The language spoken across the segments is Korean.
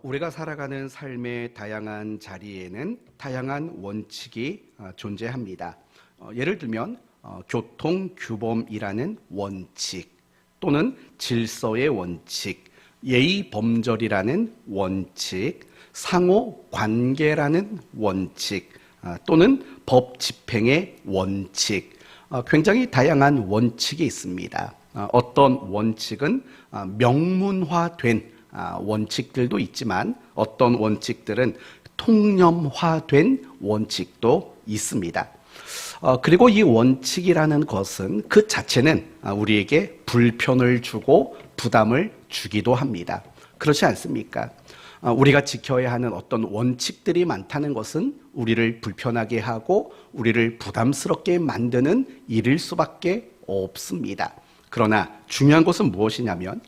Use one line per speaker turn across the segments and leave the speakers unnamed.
우리가 살아가는 삶의 다양한 자리에는 다양한 원칙이 존재합니다. 예를 들면 교통규범이라는 원칙, 또는 질서의 원칙, 예의범절이라는 원칙, 상호관계라는 원칙, 또는 법집행의 원칙, 굉장히 다양한 원칙이 있습니다. 어떤 원칙은 명문화된 원칙들도 있지만 어떤 원칙들은 통념화된 원칙도 있습니다. 그리고 이 원칙이라는 것은 그 자체는 우리에게 불편을 주고 부담을 주기도 합니다. 그렇지 않습니까? 우리가 지켜야 하는 어떤 원칙들이 많다는 것은 우리를 불편하게 하고 우리를 부담스럽게 만드는 일일 수밖에 없습니다. 그러나 중요한 것은 무엇이냐면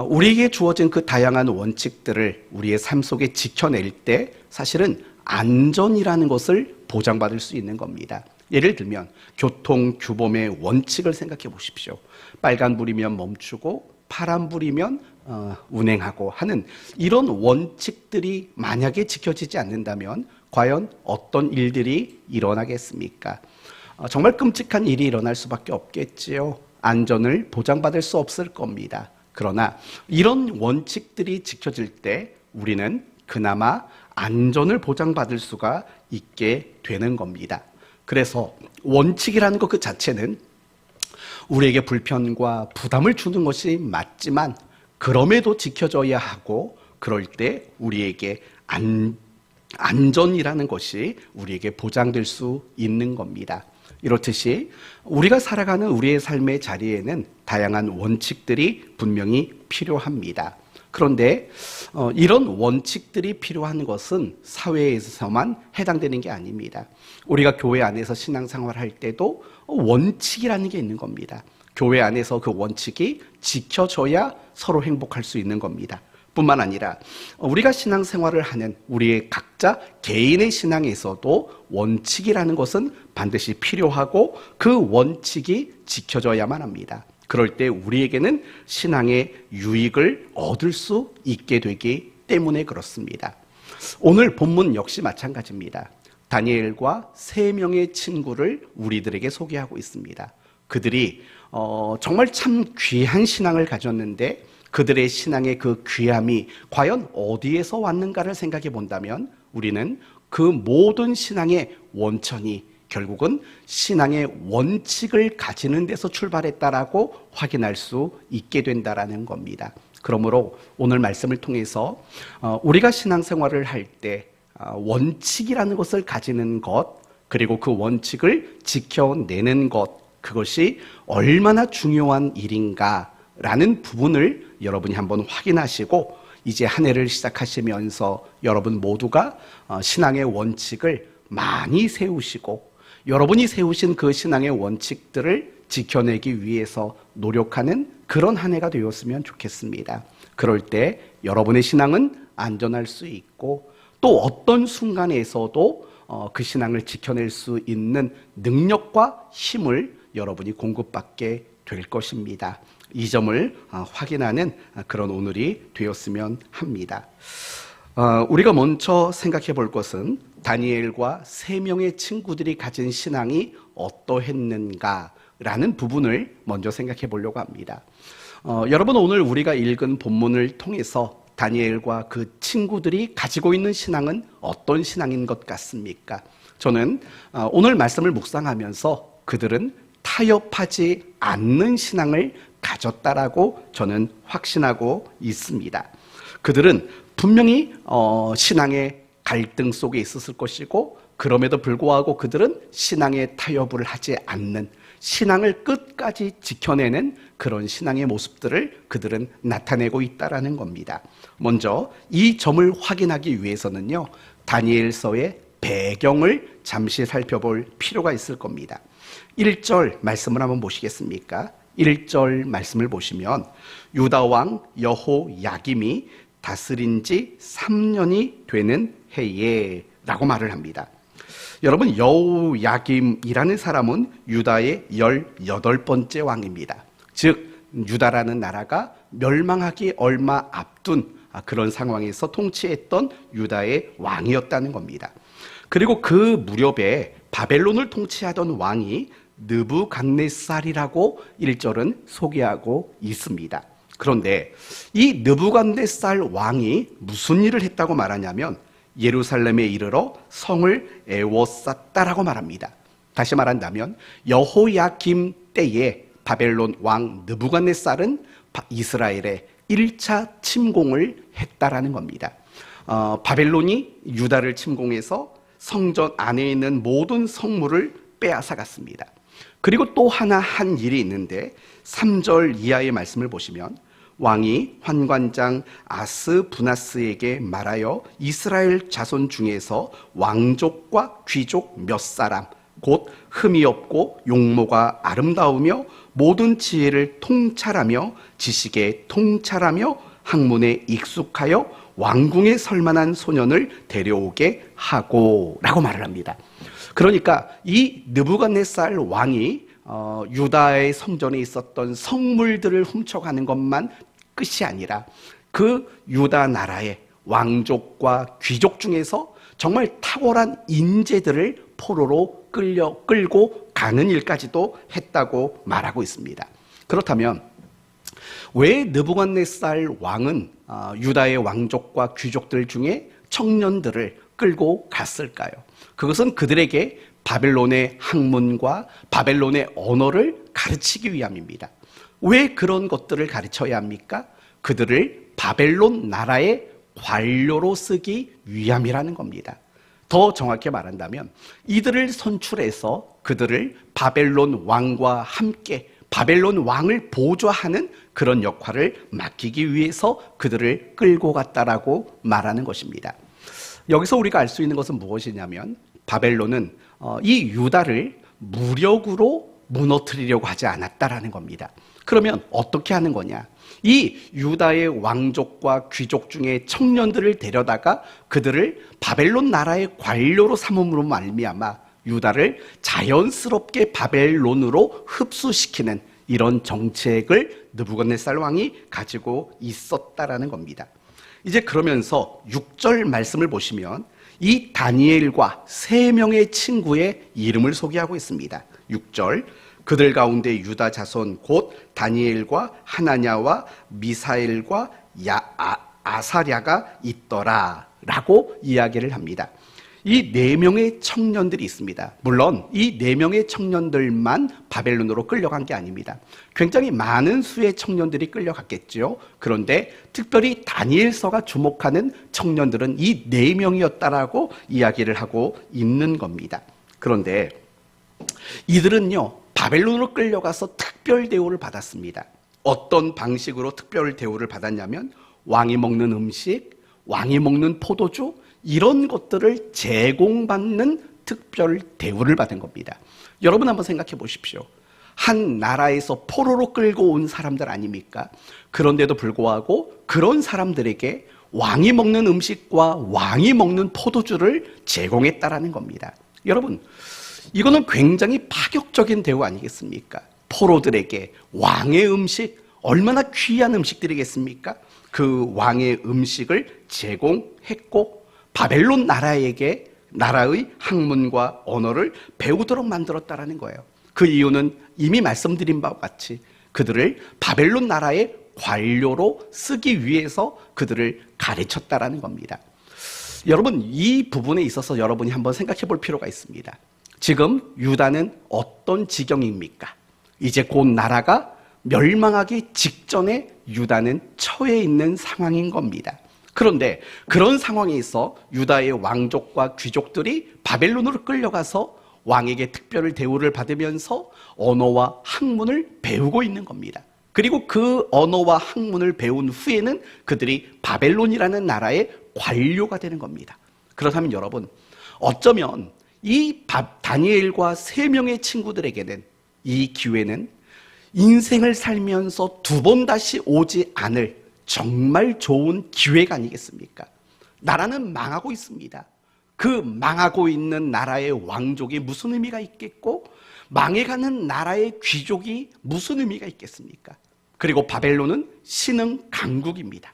우리에게 주어진 그 다양한 원칙들을 우리의 삶 속에 지켜낼 때 사실은 안전이라는 것을 보장받을 수 있는 겁니다. 예를 들면 교통규범의 원칙을 생각해 보십시오. 빨간불이면 멈추고 파란불이면 운행하고 하는 이런 원칙들이 만약에 지켜지지 않는다면 과연 어떤 일들이 일어나겠습니까? 정말 끔찍한 일이 일어날 수밖에 없겠지요. 안전을 보장받을 수 없을 겁니다. 그러나 이런 원칙들이 지켜질 때 우리는 그나마 안전을 보장받을 수가 있게 되는 겁니다. 그래서 원칙이라는 것 그 자체는 우리에게 불편과 부담을 주는 것이 맞지만 그럼에도 지켜져야 하고 그럴 때 우리에게 안전이라는 것이 우리에게 보장될 수 있는 겁니다. 이렇듯이 우리가 살아가는 우리의 삶의 자리에는 다양한 원칙들이 분명히 필요합니다. 그런데 이런 원칙들이 필요한 것은 사회에서만 해당되는 게 아닙니다. 우리가 교회 안에서 신앙생활을 할 때도 원칙이라는 게 있는 겁니다. 교회 안에서 그 원칙이 지켜져야 서로 행복할 수 있는 겁니다. 뿐만 아니라 우리가 신앙생활을 하는 우리의 각자 개인의 신앙에서도 원칙이라는 것은 반드시 필요하고 그 원칙이 지켜져야만 합니다. 그럴 때 우리에게는 신앙의 유익을 얻을 수 있게 되기 때문에 그렇습니다. 오늘 본문 역시 마찬가지입니다. 다니엘과 3명의 친구를 우리들에게 소개하고 있습니다. 그들이 정말 참 귀한 신앙을 가졌는데 그들의 신앙의 그 귀함이 과연 어디에서 왔는가를 생각해 본다면 우리는 그 모든 신앙의 원천이 결국은 신앙의 원칙을 가지는 데서 출발했다라고 확인할 수 있게 된다라는 겁니다. 그러므로 오늘 말씀을 통해서 우리가 신앙생활을 할 때 원칙이라는 것을 가지는 것, 그리고 그 원칙을 지켜내는 것, 그것이 얼마나 중요한 일인가라는 부분을 여러분이 한번 확인하시고 이제 한 해를 시작하시면서 여러분 모두가 신앙의 원칙을 많이 세우시고 여러분이 세우신 그 신앙의 원칙들을 지켜내기 위해서 노력하는 그런 한 해가 되었으면 좋겠습니다. 그럴 때 여러분의 신앙은 안전할 수 있고 또 어떤 순간에서도 그 신앙을 지켜낼 수 있는 능력과 힘을 여러분이 공급받게 될 것입니다. 이 점을 확인하는 그런 오늘이 되었으면 합니다. 우리가 먼저 생각해 볼 것은 다니엘과 3명의 친구들이 가진 신앙이 어떠했는가라는 부분을 먼저 생각해 보려고 합니다. 여러분 오늘 우리가 읽은 본문을 통해서 다니엘과 그 친구들이 가지고 있는 신앙은 어떤 신앙인 것 같습니까? 저는 오늘 말씀을 묵상하면서 그들은 타협하지 않는 신앙을 가졌다라고 저는 확신하고 있습니다. 그들은 분명히 신앙의 갈등 속에 있었을 것이고 그럼에도 불구하고 그들은 신앙의 타협을 하지 않는 신앙을 끝까지 지켜내는 그런 신앙의 모습들을 그들은 나타내고 있다라는 겁니다. 먼저 이 점을 확인하기 위해서는요, 다니엘서의 배경을 잠시 살펴볼 필요가 있을 겁니다. 1절 말씀을 한번 보시겠습니까? 1절 말씀을 보시면 유다 왕 여호야김이 다스린 지 3년이 되는 해에 라고 말을 합니다. 여러분 여호야김이라는 사람은 유다의 18번째 왕입니다. 즉 유다라는 나라가 멸망하기 얼마 앞둔 그런 상황에서 통치했던 유다의 왕이었다는 겁니다. 그리고 그 무렵에 바벨론을 통치하던 왕이 느부갓네살이라고 1절은 소개하고 있습니다. 그런데 이 느부갓네살 왕이 무슨 일을 했다고 말하냐면 예루살렘에 이르러 성을 에워쌌다라고 말합니다. 다시 말한다면 여호야김 때에 바벨론 왕 느부갓네살은 이스라엘에 1차 침공을 했다라는 겁니다. 바벨론이 유다를 침공해서 성전 안에 있는 모든 성물을 빼앗아갔습니다. 그리고 또 하나 한 일이 있는데 3절 이하의 말씀을 보시면 왕이 환관장 아스부나스에게 말하여 이스라엘 자손 중에서 왕족과 귀족 몇 사람 곧 흠이 없고 용모가 아름다우며 모든 지혜를 통찰하며 지식에 통찰하며 학문에 익숙하여 왕궁에 설만한 소년을 데려오게 하고 라고 말을 합니다. 그러니까 이 느부갓네살 왕이 유다의 성전에 있었던 성물들을 훔쳐가는 것만 끝이 아니라 그 유다 나라의 왕족과 귀족 중에서 정말 탁월한 인재들을 포로로 끌고 가는 일까지도 했다고 말하고 있습니다. 그렇다면 왜 느부갓네살 왕은 유다의 왕족과 귀족들 중에 청년들을 끌고 갔을까요? 그것은 그들에게 바벨론의 학문과 바벨론의 언어를 가르치기 위함입니다. 왜 그런 것들을 가르쳐야 합니까? 그들을 바벨론 나라의 관료로 쓰기 위함이라는 겁니다. 더 정확히 말한다면 이들을 선출해서 그들을 바벨론 왕과 함께 바벨론 왕을 보좌하는 그런 역할을 맡기기 위해서 그들을 끌고 갔다라고 말하는 것입니다. 여기서 우리가 알 수 있는 것은 무엇이냐면 바벨론은 이 유다를 무력으로 무너뜨리려고 하지 않았다라는 겁니다. 그러면 어떻게 하는 거냐? 이 유다의 왕족과 귀족 중에 청년들을 데려다가 그들을 바벨론 나라의 관료로 삼음으로 말미암아 유다를 자연스럽게 바벨론으로 흡수시키는 이런 정책을 느부갓네살 왕이 가지고 있었다라는 겁니다. 이제 그러면서 6절 말씀을 보시면 이 다니엘과 3명의 친구의 이름을 소개하고 있습니다. 6절 그들 가운데 유다 자손 곧 다니엘과 하나냐와 미사엘과 아사랴가 있더라 라고 이야기를 합니다. 이 4명의 청년들이 있습니다. 물론 이 4명의 청년들만 바벨론으로 끌려간 게 아닙니다. 굉장히 많은 수의 청년들이 끌려갔겠죠. 그런데 특별히 다니엘서가 주목하는 청년들은 이 4명이었다라고 이야기를 하고 있는 겁니다. 그런데 이들은요 바벨론으로 끌려가서 특별 대우를 받았습니다. 어떤 방식으로 특별 대우를 받았냐면 왕이 먹는 음식, 왕이 먹는 포도주 이런 것들을 제공받는 특별 대우를 받은 겁니다. 여러분 한번 생각해 보십시오. 한 나라에서 포로로 끌고 온 사람들 아닙니까? 그런데도 불구하고 그런 사람들에게 왕이 먹는 음식과 왕이 먹는 포도주를 제공했다라는 겁니다. 여러분 이거는 굉장히 파격적인 대우 아니겠습니까? 포로들에게 왕의 음식, 얼마나 귀한 음식들이겠습니까? 그 왕의 음식을 제공했고 바벨론 나라에게 나라의 학문과 언어를 배우도록 만들었다라는 거예요. 그 이유는 이미 말씀드린 바와 같이 그들을 바벨론 나라의 관료로 쓰기 위해서 그들을 가르쳤다라는 겁니다. 여러분 이 부분에 있어서 여러분이 한번 생각해 볼 필요가 있습니다. 지금 유다는 어떤 지경입니까? 이제 곧 나라가 멸망하기 직전에 유다는 처해 있는 상황인 겁니다. 그런데 그런 상황에 있어 유다의 왕족과 귀족들이 바벨론으로 끌려가서 왕에게 특별 대우를 받으면서 언어와 학문을 배우고 있는 겁니다. 그리고 그 언어와 학문을 배운 후에는 그들이 바벨론이라는 나라의 관료가 되는 겁니다. 그렇다면 여러분 어쩌면 이 다니엘과 3명의 친구들에게는 이 기회는 인생을 살면서 2번 다시 오지 않을 정말 좋은 기회가 아니겠습니까? 나라는 망하고 있습니다. 그 망하고 있는 나라의 왕족이 무슨 의미가 있겠고 망해가는 나라의 귀족이 무슨 의미가 있겠습니까? 그리고 바벨론은 신흥 강국입니다.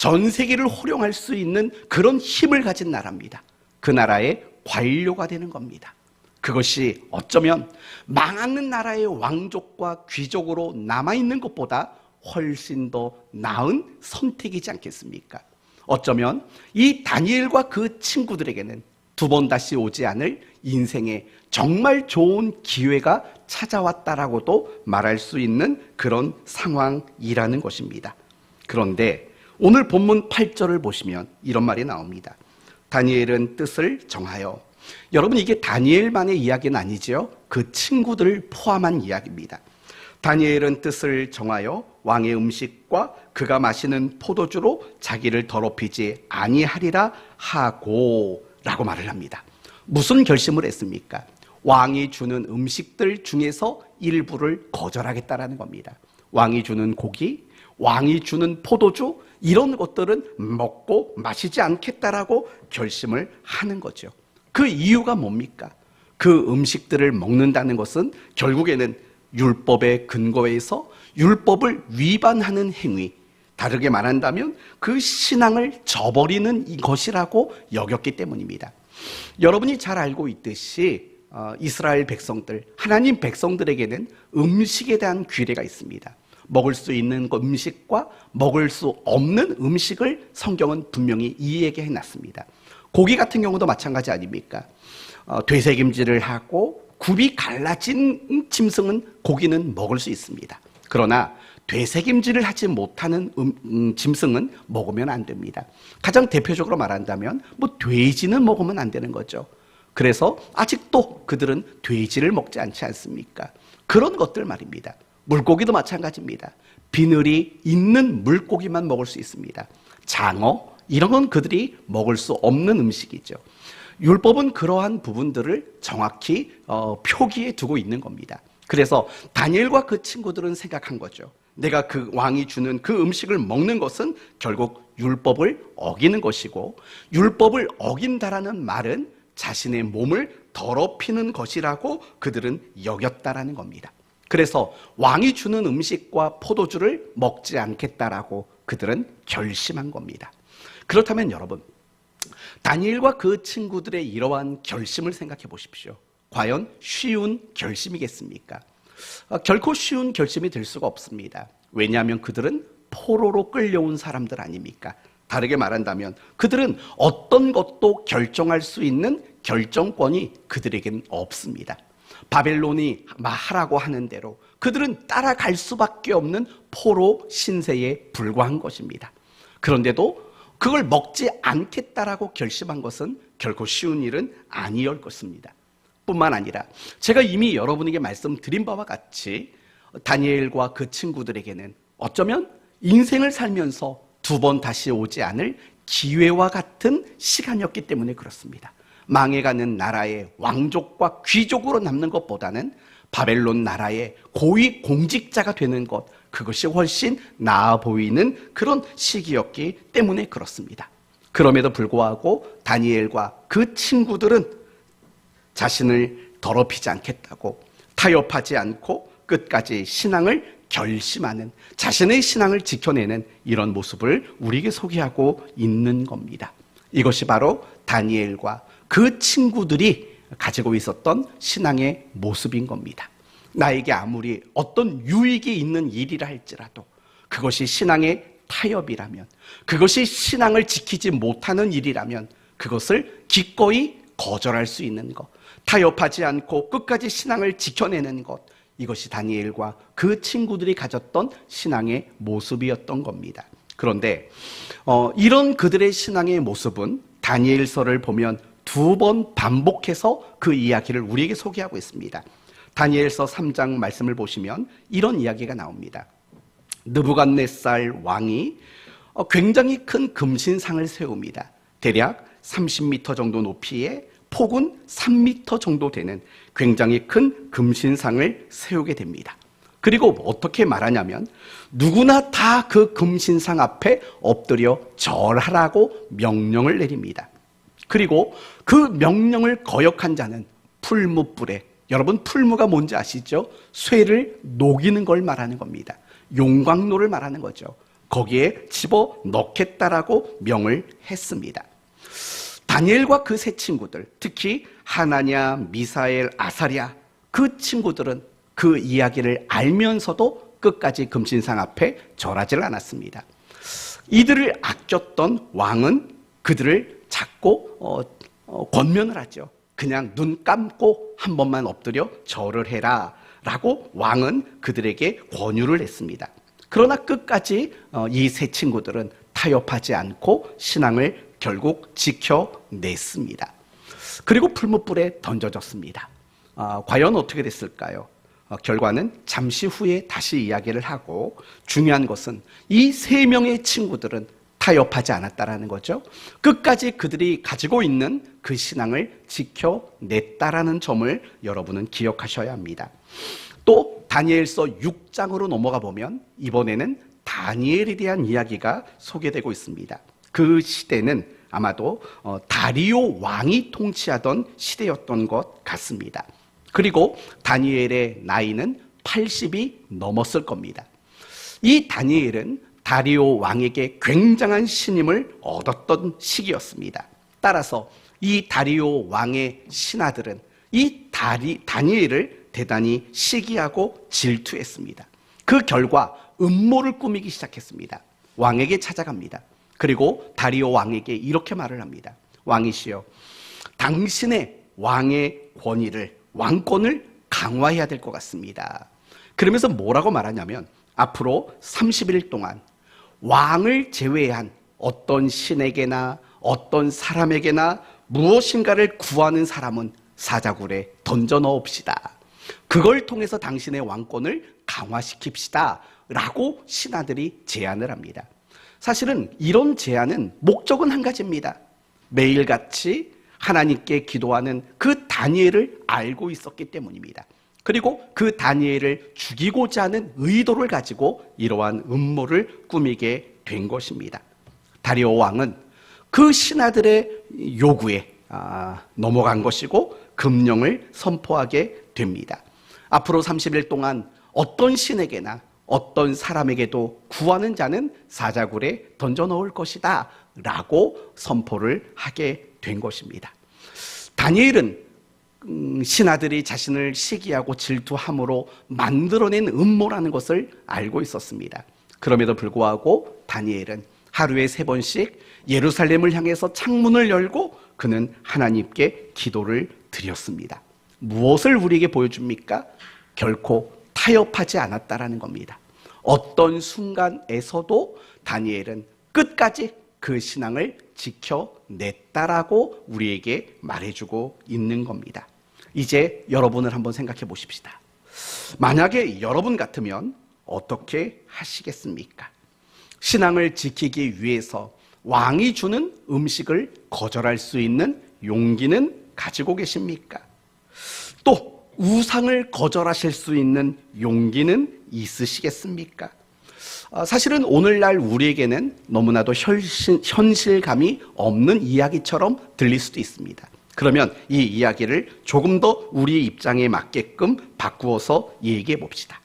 전 세계를 호령할 수 있는 그런 힘을 가진 나라입니다. 그 나라의 관료가 되는 겁니다. 그것이 어쩌면 망하는 나라의 왕족과 귀족으로 남아있는 것보다 훨씬 더 나은 선택이지 않겠습니까? 어쩌면 이 다니엘과 그 친구들에게는 두 번 다시 오지 않을 인생의 정말 좋은 기회가 찾아왔다라고도 말할 수 있는 그런 상황이라는 것입니다. 그런데 오늘 본문 8절을 보시면 이런 말이 나옵니다. 다니엘은 뜻을 정하여. 여러분, 이게 다니엘만의 이야기는 아니죠. 그 친구들을 포함한 이야기입니다. 다니엘은 뜻을 정하여 왕의 음식과 그가 마시는 포도주로 자기를 더럽히지 아니하리라 하고 라고 말을 합니다. 무슨 결심을 했습니까? 왕이 주는 음식들 중에서 일부를 거절하겠다라는 겁니다. 왕이 주는 고기, 왕이 주는 포도주, 이런 것들은 먹고 마시지 않겠다라고 결심을 하는 거죠. 그 이유가 뭡니까? 그 음식들을 먹는다는 것은 결국에는 율법의 근거에서 율법을 위반하는 행위, 다르게 말한다면 그 신앙을 저버리는 것이라고 여겼기 때문입니다. 여러분이 잘 알고 있듯이 이스라엘 백성들, 하나님 백성들에게는 음식에 대한 규례가 있습니다. 먹을 수 있는 음식과 먹을 수 없는 음식을 성경은 분명히 이해하게 해놨습니다. 고기 같은 경우도 마찬가지 아닙니까? 되새김질을 하고 굽이 갈라진 짐승은 고기는 먹을 수 있습니다. 그러나 되새김질을 하지 못하는 짐승은 먹으면 안 됩니다. 가장 대표적으로 말한다면 돼지는 먹으면 안 되는 거죠. 그래서 아직도 그들은 돼지를 먹지 않지 않습니까? 그런 것들 말입니다. 물고기도 마찬가지입니다. 비늘이 있는 물고기만 먹을 수 있습니다. 장어, 이런 건 그들이 먹을 수 없는 음식이죠. 율법은 그러한 부분들을 정확히 표기해 두고 있는 겁니다. 그래서 다니엘과 그 친구들은 생각한 거죠. 내가 그 왕이 주는 그 음식을 먹는 것은 결국 율법을 어기는 것이고, 율법을 어긴다라는 말은 자신의 몸을 더럽히는 것이라고 그들은 여겼다라는 겁니다. 그래서 왕이 주는 음식과 포도주를 먹지 않겠다라고 그들은 결심한 겁니다. 그렇다면 여러분, 다니엘과 그 친구들의 이러한 결심을 생각해 보십시오. 과연 쉬운 결심이겠습니까? 결코 쉬운 결심이 될 수가 없습니다. 왜냐하면 그들은 포로로 끌려온 사람들 아닙니까? 다르게 말한다면 그들은 어떤 것도 결정할 수 있는 결정권이 그들에겐 없습니다. 바벨론이 하라고 하는 대로 그들은 따라갈 수밖에 없는 포로 신세에 불과한 것입니다. 그런데도 그걸 먹지 않겠다라고 결심한 것은 결코 쉬운 일은 아니었을 것입니다. 뿐만 아니라 제가 이미 여러분에게 말씀드린 바와 같이 다니엘과 그 친구들에게는 어쩌면 인생을 살면서 두 번 다시 오지 않을 기회와 같은 시간이었기 때문에 그렇습니다. 망해가는 나라의 왕족과 귀족으로 남는 것보다는 바벨론 나라의 고위 공직자가 되는 것, 그것이 훨씬 나아 보이는 그런 시기였기 때문에 그렇습니다. 그럼에도 불구하고 다니엘과 그 친구들은 자신을 더럽히지 않겠다고, 타협하지 않고 끝까지 신앙을 결심하는, 자신의 신앙을 지켜내는 이런 모습을 우리에게 소개하고 있는 겁니다. 이것이 바로 다니엘과 그 친구들이 가지고 있었던 신앙의 모습인 겁니다. 나에게 아무리 어떤 유익이 있는 일이라 할지라도 그것이 신앙의 타협이라면, 그것이 신앙을 지키지 못하는 일이라면 그것을 기꺼이 거절할 수 있는 것, 타협하지 않고 끝까지 신앙을 지켜내는 것, 이것이 다니엘과 그 친구들이 가졌던 신앙의 모습이었던 겁니다. 그런데 이런 그들의 신앙의 모습은 다니엘서를 보면 두 번 반복해서 그 이야기를 우리에게 소개하고 있습니다. 다니엘서 3장 말씀을 보시면 이런 이야기가 나옵니다. 느부갓네살 왕이 굉장히 큰 금신상을 세웁니다. 대략 30m 정도 높이에 폭은 3m 정도 되는 굉장히 큰 금신상을 세우게 됩니다. 그리고 어떻게 말하냐면 누구나 다 그 금신상 앞에 엎드려 절하라고 명령을 내립니다. 그리고 그 명령을 거역한 자는 풀무불에, 여러분 풀무가 뭔지 아시죠? 쇠를 녹이는 걸 말하는 겁니다. 용광로를 말하는 거죠. 거기에 집어넣겠다라고 명을 했습니다. 다니엘과 그 세 친구들, 특히 하나냐, 미사엘, 아사랴, 그 친구들은 그 이야기를 알면서도 끝까지 금신상 앞에 절하지를 않았습니다. 이들을 아꼈던 왕은 그들을 잡고 권면을 하죠. 그냥 눈 감고 한 번만 엎드려 절을 해라 라고 왕은 그들에게 권유를 했습니다. 그러나 끝까지 이 세 친구들은 타협하지 않고 신앙을 결국 지켜냈습니다. 그리고 풀무불에 던져졌습니다. 과연 어떻게 됐을까요? 결과는 잠시 후에 다시 이야기를 하고, 중요한 것은 이 세 명의 친구들은 타협하지 않았다라는 거죠. 끝까지 그들이 가지고 있는 그 신앙을 지켜냈다라는 점을 여러분은 기억하셔야 합니다. 또 다니엘서 6장으로 넘어가 보면 이번에는 다니엘에 대한 이야기가 소개되고 있습니다. 그 시대는 아마도 다리오 왕이 통치하던 시대였던 것 같습니다. 그리고 다니엘의 나이는 80이 넘었을 겁니다. 이 다니엘은 다리오 왕에게 굉장한 신임을 얻었던 시기였습니다. 따라서 이 다리오 왕의 신하들은 이 다니엘을 대단히 시기하고 질투했습니다. 그 결과 음모를 꾸미기 시작했습니다. 왕에게 찾아갑니다. 그리고 다리오 왕에게 이렇게 말을 합니다. 왕이시여, 당신의 왕의 권위를, 왕권을 강화해야 될 것 같습니다. 그러면서 뭐라고 말하냐면, 앞으로 30일 동안 왕을 제외한 어떤 신에게나 어떤 사람에게나 무엇인가를 구하는 사람은 사자굴에 던져 넣읍시다. 그걸 통해서 당신의 왕권을 강화시킵시다 라고 신하들이 제안을 합니다. 사실은 이런 제안은 목적은 한 가지입니다. 매일같이 하나님께 기도하는 그 다니엘을 알고 있었기 때문입니다. 그리고 그 다니엘을 죽이고자 하는 의도를 가지고 이러한 음모를 꾸미게 된 것입니다. 다리오 왕은 그 신하들의 요구에 넘어간 것이고 금령을 선포하게 됩니다. 앞으로 30일 동안 어떤 신에게나 어떤 사람에게도 구하는 자는 사자굴에 던져 넣을 것이다 라고 선포를 하게 된 것입니다. 다니엘은 신하들이 자신을 시기하고 질투함으로 만들어낸 음모라는 것을 알고 있었습니다. 그럼에도 불구하고 다니엘은 하루에 3번씩 예루살렘을 향해서 창문을 열고 그는 하나님께 기도를 드렸습니다. 무엇을 우리에게 보여줍니까? 결코 타협하지 않았다라는 겁니다. 어떤 순간에서도 다니엘은 끝까지 그 신앙을 지켜냈다라고 우리에게 말해주고 있는 겁니다. 이제 여러분을 한번 생각해 보십시다. 만약에 여러분 같으면 어떻게 하시겠습니까? 신앙을 지키기 위해서 왕이 주는 음식을 거절할 수 있는 용기는 가지고 계십니까? 또 우상을 거절하실 수 있는 용기는 있으시겠습니까? 사실은 오늘날 우리에게는 너무나도 현실감이 없는 이야기처럼 들릴 수도 있습니다. 그러면 이 이야기를 조금 더 우리의 입장에 맞게끔 바꾸어서 얘기해 봅시다.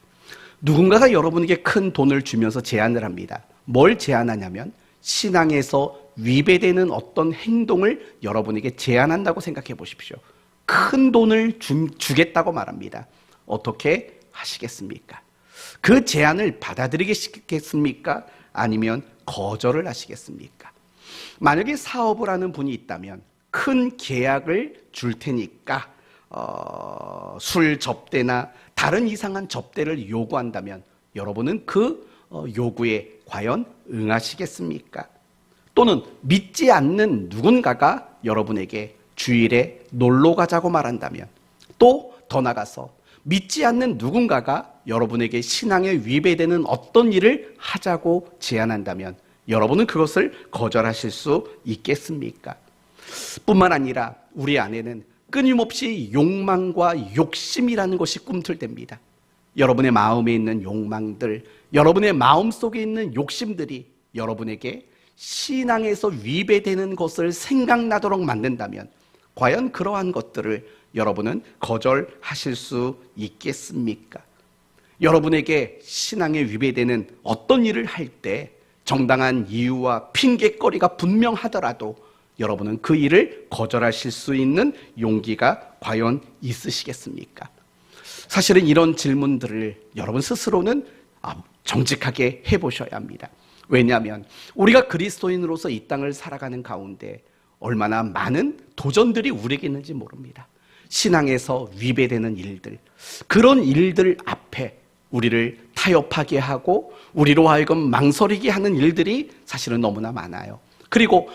누군가가 여러분에게 큰 돈을 주면서 제안을 합니다. 뭘 제안하냐면 신앙에서 위배되는 어떤 행동을 여러분에게 제안한다고 생각해 보십시오. 큰 돈을 주겠다고 말합니다. 어떻게 하시겠습니까? 그 제안을 받아들이겠습니까? 아니면 거절을 하시겠습니까? 만약에 사업을 하는 분이 있다면 큰 계약을 줄 테니까 술 접대나 다른 이상한 접대를 요구한다면 여러분은 그 요구에 과연 응하시겠습니까? 또는 믿지 않는 누군가가 여러분에게 주일에 놀러 가자고 말한다면, 또 더 나가서 믿지 않는 누군가가 여러분에게 신앙에 위배되는 어떤 일을 하자고 제안한다면 여러분은 그것을 거절하실 수 있겠습니까? 뿐만 아니라 우리 안에는 끊임없이 욕망과 욕심이라는 것이 꿈틀댑니다. 여러분의 마음에 있는 욕망들, 여러분의 마음속에 있는 욕심들이 여러분에게 신앙에서 위배되는 것을 생각나도록 만든다면 과연 그러한 것들을 여러분은 거절하실 수 있겠습니까? 여러분에게 신앙에 위배되는 어떤 일을 할 때 정당한 이유와 핑계거리가 분명하더라도 여러분은 그 일을 거절하실 수 있는 용기가 과연 있으시겠습니까? 사실은 이런 질문들을 여러분 스스로는 정직하게 해보셔야 합니다. 왜냐하면 우리가 그리스도인으로서 이 땅을 살아가는 가운데 얼마나 많은 도전들이 우리에게 있는지 모릅니다. 신앙에서 위배되는 일들, 그런 일들 앞에 우리를 타협하게 하고 우리로 하여금 망설이게 하는 일들이 사실은 너무나 많아요. 그리고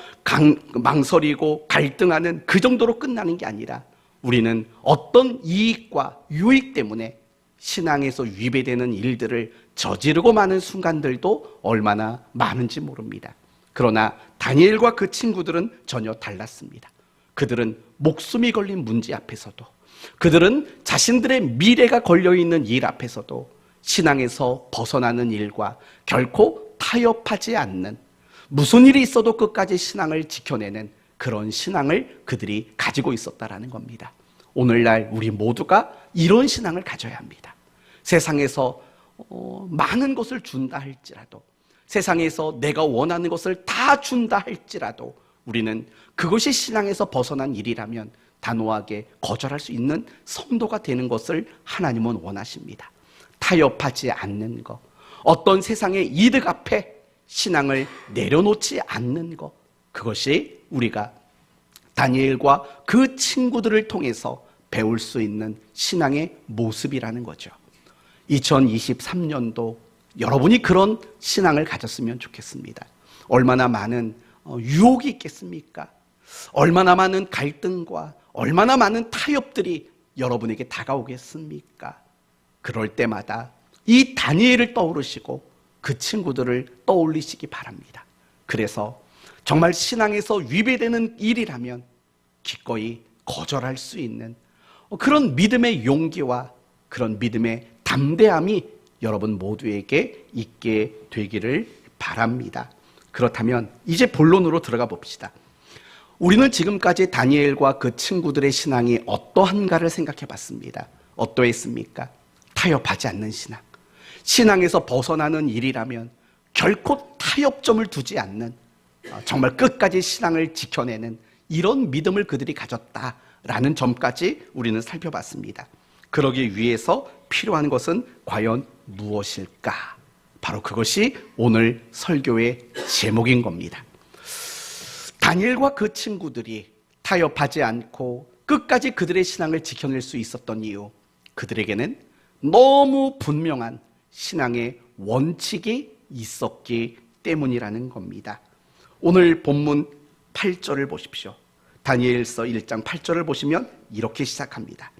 망설이고 갈등하는 그 정도로 끝나는 게 아니라 우리는 어떤 이익과 유익 때문에 신앙에서 위배되는 일들을 저지르고 마는 순간들도 얼마나 많은지 모릅니다. 그러나 다니엘과 그 친구들은 전혀 달랐습니다. 그들은 목숨이 걸린 문제 앞에서도, 그들은 자신들의 미래가 걸려있는 일 앞에서도 신앙에서 벗어나는 일과 결코 타협하지 않는, 무슨 일이 있어도 끝까지 신앙을 지켜내는 그런 신앙을 그들이 가지고 있었다라는 겁니다. 오늘날 우리 모두가 이런 신앙을 가져야 합니다. 세상에서 많은 것을 준다 할지라도, 세상에서 내가 원하는 것을 다 준다 할지라도 우리는 그것이 신앙에서 벗어난 일이라면 단호하게 거절할 수 있는 성도가 되는 것을 하나님은 원하십니다. 타협하지 않는 것, 어떤 세상의 이득 앞에 신앙을 내려놓지 않는 것, 그것이 우리가 다니엘과 그 친구들을 통해서 배울 수 있는 신앙의 모습이라는 거죠. 2023년도 여러분이 그런 신앙을 가졌으면 좋겠습니다. 얼마나 많은 유혹이 있겠습니까? 얼마나 많은 갈등과 얼마나 많은 타협들이 여러분에게 다가오겠습니까? 그럴 때마다 이 다니엘을 떠오르시고 그 친구들을 떠올리시기 바랍니다. 그래서 정말 신앙에서 위배되는 일이라면 기꺼이 거절할 수 있는 그런 믿음의 용기와 그런 믿음의 담대함이 여러분 모두에게 있게 되기를 바랍니다. 그렇다면 이제 본론으로 들어가 봅시다. 우리는 지금까지 다니엘과 그 친구들의 신앙이 어떠한가를 생각해 봤습니다. 어떠했습니까? 타협하지 않는 신앙. 신앙에서 벗어나는 일이라면 결코 타협점을 두지 않는, 정말 끝까지 신앙을 지켜내는 이런 믿음을 그들이 가졌다라는 점까지 우리는 살펴봤습니다. 그러기 위해서 필요한 것은 과연 무엇일까? 바로 그것이 오늘 설교의 제목인 겁니다. 다니엘과 그 친구들이 타협하지 않고 끝까지 그들의 신앙을 지켜낼 수 있었던 이유, 그들에게는 너무 분명한 신앙의 원칙이 있었기 때문이라는 겁니다. 오늘 본문 8절을 보십시오. 다니엘서 1장 8절을 보시면 이렇게 시작합니다.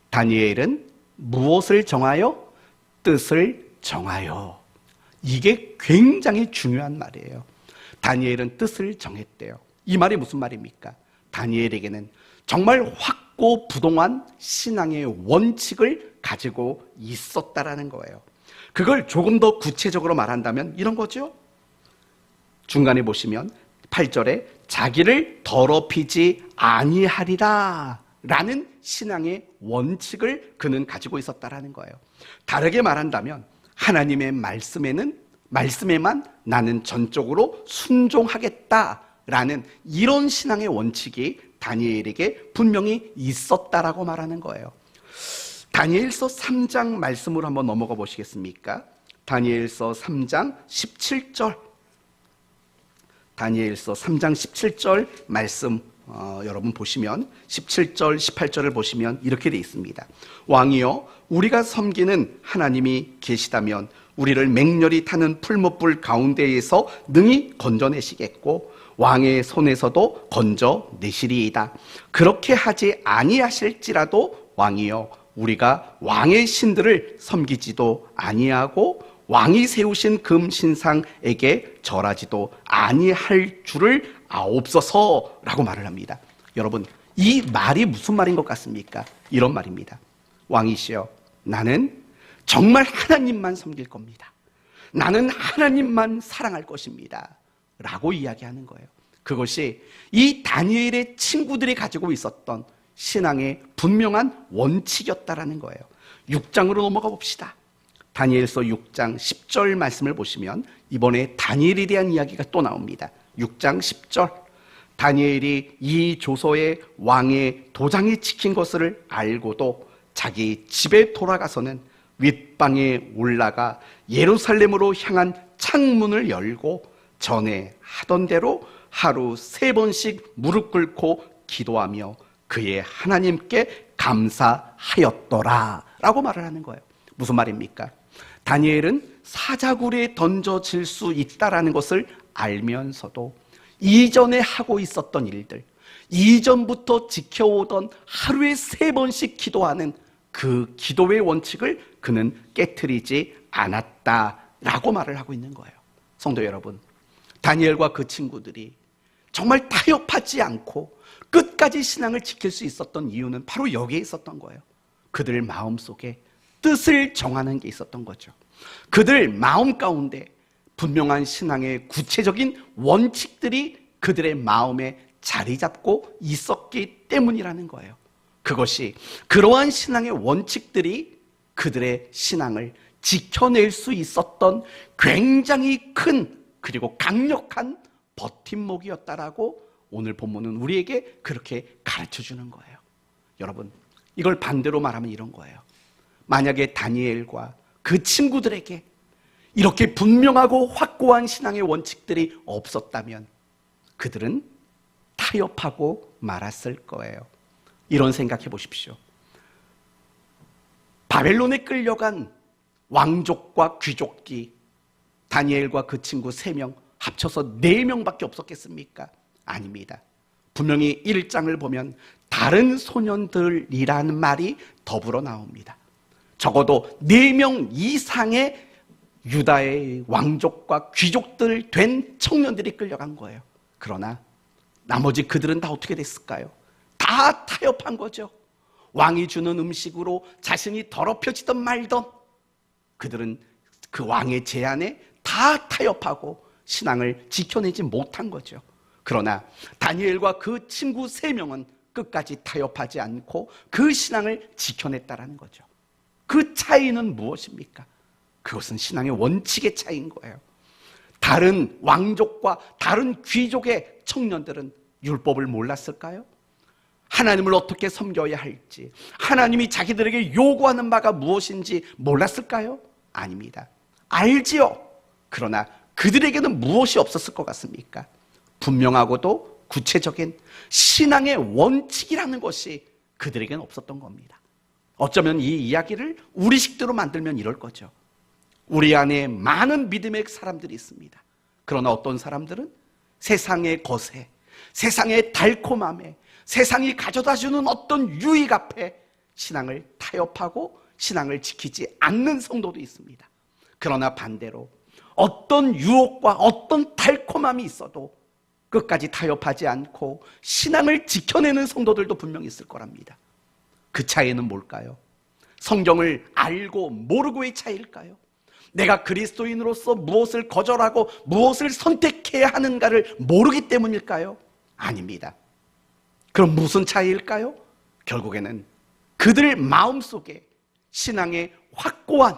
다니엘은 무엇을 정하여? 뜻을 정하여. 이게 굉장히 중요한 말이에요. 다니엘은 뜻을 정했대요. 이 말이 무슨 말입니까? 다니엘에게는 정말 확고부동한 신앙의 원칙을 가지고 있었다라는 거예요. 그걸 조금 더 구체적으로 말한다면 이런 거죠. 중간에 보시면 8절에 자기를 더럽히지 아니하리라 라는 신앙의 원칙을 그는 가지고 있었다라는 거예요. 다르게 말한다면 하나님의 말씀에만 나는 전적으로 순종하겠다라는 이런 신앙의 원칙이 다니엘에게 분명히 있었다라고 말하는 거예요. 다니엘서 3장 말씀으로 한번 넘어가 보시겠습니까? 다니엘서 3장 17절. 다니엘서 3장 17절 말씀 여러분 보시면 17절 18절을 보시면 이렇게 되어 있습니다. 왕이여, 우리가 섬기는 하나님이 계시다면 우리를 맹렬히 타는 풀무불 가운데에서 능히 건져내시겠고 왕의 손에서도 건져내시리이다. 그렇게 하지 아니하실지라도 왕이여, 우리가 왕의 신들을 섬기지도 아니하고 왕이 세우신 금 신상에게 절하지도 아니할 줄을 아옵소서라고 말을 합니다. 여러분, 이 말이 무슨 말인 것 같습니까? 이런 말입니다. 왕이시여, 나는 정말 하나님만 섬길 겁니다. 나는 하나님만 사랑할 것입니다. 라고 이야기하는 거예요. 그것이 이 다니엘의 친구들이 가지고 있었던 신앙의 분명한 원칙이었다라는 거예요. 6장으로 넘어가 봅시다. 다니엘서 6장 10절 말씀을 보시면 이번에 다니엘에 대한 이야기가 또 나옵니다. 6장 10절. 다니엘이 이 조서에 왕의 도장이 찍힌 것을 알고도 자기 집에 돌아가서는 윗방에 올라가 예루살렘으로 향한 창문을 열고 전에 하던 대로 하루 3번씩 무릎 꿇고 기도하며 그의 하나님께 감사하였더라 라고 말을 하는 거예요. 무슨 말입니까? 다니엘은 사자굴에 던져질 수 있다라는 것을 알면서도 이전에 하고 있었던 일들, 이전부터 지켜오던 하루에 3번씩 기도하는 그 기도의 원칙을 그는 깨트리지 않았다라고 말을 하고 있는 거예요. 성도 여러분, 다니엘과 그 친구들이 정말 타협하지 않고 끝까지 신앙을 지킬 수 있었던 이유는 바로 여기에 있었던 거예요. 그들 마음속에 뜻을 정하는 게 있었던 거죠. 그들 마음 가운데 분명한 신앙의 구체적인 원칙들이 그들의 마음에 자리 잡고 있었기 때문이라는 거예요. 그것이, 그러한 신앙의 원칙들이 그들의 신앙을 지켜낼 수 있었던 굉장히 큰 그리고 강력한 버팀목이었다라고 오늘 본문은 우리에게 그렇게 가르쳐 주는 거예요. 여러분, 이걸 반대로 말하면 이런 거예요. 만약에 다니엘과 그 친구들에게 이렇게 분명하고 확고한 신앙의 원칙들이 없었다면 그들은 타협하고 말았을 거예요. 이런 생각해 보십시오. 바벨론에 끌려간 왕족과 귀족이 다니엘과 그 친구 3명 합쳐서 4명밖에 없었겠습니까? 아닙니다. 분명히 1장을 보면 다른 소년들이라는 말이 더불어 나옵니다. 적어도 4명 이상의 유다의 왕족과 귀족들 된 청년들이 끌려간 거예요. 그러나 나머지 그들은 다 어떻게 됐을까요? 다 타협한 거죠. 왕이 주는 음식으로 자신이 더럽혀지던 말던 그들은 그 왕의 제안에 다 타협하고 신앙을 지켜내지 못한 거죠. 그러나 다니엘과 그 친구 3명은 끝까지 타협하지 않고 그 신앙을 지켜냈다라는 거죠. 그 차이는 무엇입니까? 그것은 신앙의 원칙의 차이인 거예요. 다른 왕족과 다른 귀족의 청년들은 율법을 몰랐을까요? 하나님을 어떻게 섬겨야 할지, 하나님이 자기들에게 요구하는 바가 무엇인지 몰랐을까요? 아닙니다. 알지요. 그러나 그들에게는 무엇이 없었을 것 같습니까? 분명하고도 구체적인 신앙의 원칙이라는 것이 그들에게는 없었던 겁니다. 어쩌면 이 이야기를 우리식대로 만들면 이럴 거죠. 우리 안에 많은 믿음의 사람들이 있습니다. 그러나 어떤 사람들은 세상의 거세, 세상의 달콤함에, 세상이 가져다주는 어떤 유익 앞에 신앙을 타협하고 신앙을 지키지 않는 성도도 있습니다. 그러나 반대로 어떤 유혹과 어떤 달콤함이 있어도 끝까지 타협하지 않고 신앙을 지켜내는 성도들도 분명히 있을 거랍니다. 그 차이는 뭘까요? 성경을 알고 모르고의 차이일까요? 내가 그리스도인으로서 무엇을 거절하고 무엇을 선택해야 하는가를 모르기 때문일까요? 아닙니다. 그럼 무슨 차이일까요? 결국에는 그들 마음속에 신앙의 확고한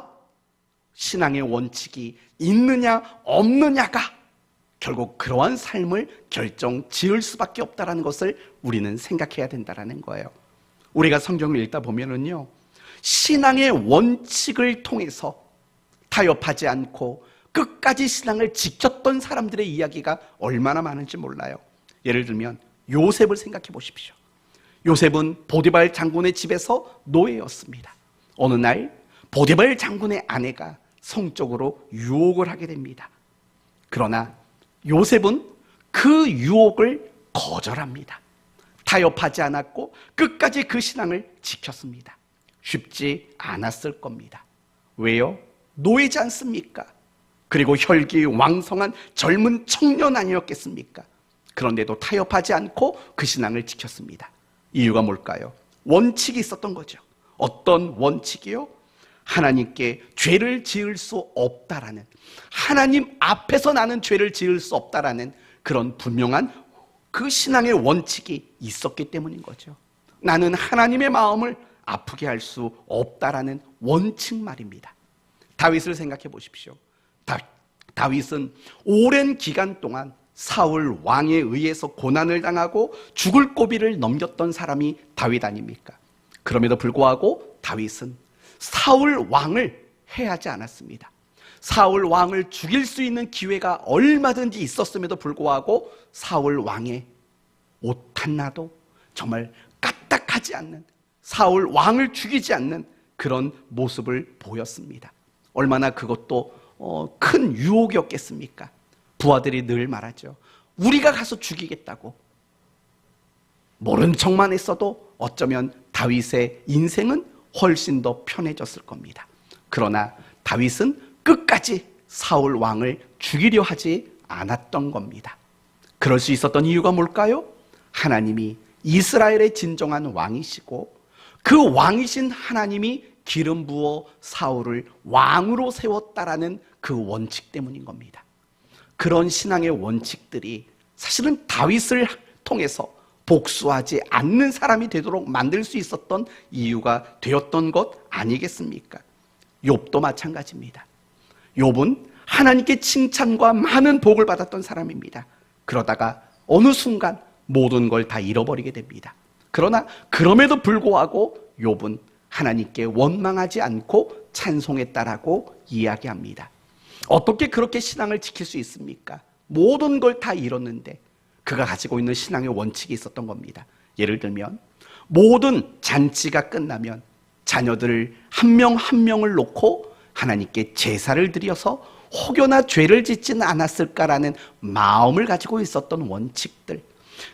신앙의 원칙이 있느냐 없느냐가 결국 그러한 삶을 결정 지을 수밖에 없다는 것을 우리는 생각해야 된다는 거예요. 우리가 성경을 읽다 보면은요, 신앙의 원칙을 통해서 타협하지 않고 끝까지 신앙을 지켰던 사람들의 이야기가 얼마나 많은지 몰라요. 예를 들면 요셉을 생각해 보십시오. 요셉은 보디발 장군의 집에서 노예였습니다. 어느 날 보디발 장군의 아내가 성적으로 유혹을 하게 됩니다. 그러나 요셉은 그 유혹을 거절합니다. 타협하지 않았고 끝까지 그 신앙을 지켰습니다. 쉽지 않았을 겁니다. 왜요? 노예지 않습니까? 그리고 혈기왕성한 젊은 청년 아니었겠습니까? 그런데도 타협하지 않고 그 신앙을 지켰습니다. 이유가 뭘까요? 원칙이 있었던 거죠. 어떤 원칙이요? 하나님께 죄를 지을 수 없다라는, 하나님 앞에서 나는 죄를 지을 수 없다라는 그런 분명한 그 신앙의 원칙이 있었기 때문인 거죠. 나는 하나님의 마음을 아프게 할 수 없다라는 원칙 말입니다. 다윗을 생각해 보십시오. 다윗은 오랜 기간 동안 사울 왕에 의해서 고난을 당하고 죽을 고비를 넘겼던 사람이 다윗 아닙니까? 그럼에도 불구하고 다윗은 사울 왕을 해하지 않았습니다. 사울 왕을 죽일 수 있는 기회가 얼마든지 있었음에도 불구하고 사울 왕의 옷 하나도 정말 까딱하지 않는, 사울 왕을 죽이지 않는 그런 모습을 보였습니다. 얼마나 그것도 큰 유혹이었겠습니까? 부하들이 늘 말하죠. 우리가 가서 죽이겠다고. 모른 척만 했어도 어쩌면 다윗의 인생은 훨씬 더 편해졌을 겁니다. 그러나 다윗은 끝까지 사울 왕을 죽이려 하지 않았던 겁니다. 그럴 수 있었던 이유가 뭘까요? 하나님이 이스라엘의 진정한 왕이시고 그 왕이신 하나님이 기름 부어 사울을 왕으로 세웠다라는 그 원칙 때문인 겁니다. 그런 신앙의 원칙들이 사실은 다윗을 통해서 복수하지 않는 사람이 되도록 만들 수 있었던 이유가 되었던 것 아니겠습니까? 욥도 마찬가지입니다. 욥은 하나님께 칭찬과 많은 복을 받았던 사람입니다. 그러다가 어느 순간 모든 걸 다 잃어버리게 됩니다. 그러나 그럼에도 불구하고 욥은 하나님께 원망하지 않고 찬송했다라고 이야기합니다. 어떻게 그렇게 신앙을 지킬 수 있습니까? 모든 걸 다 잃었는데 그가 가지고 있는 신앙의 원칙이 있었던 겁니다. 예를 들면 모든 잔치가 끝나면 자녀들 한 명 한 명을 놓고 하나님께 제사를 드려서 혹여나 죄를 짓지는 않았을까라는 마음을 가지고 있었던 원칙들,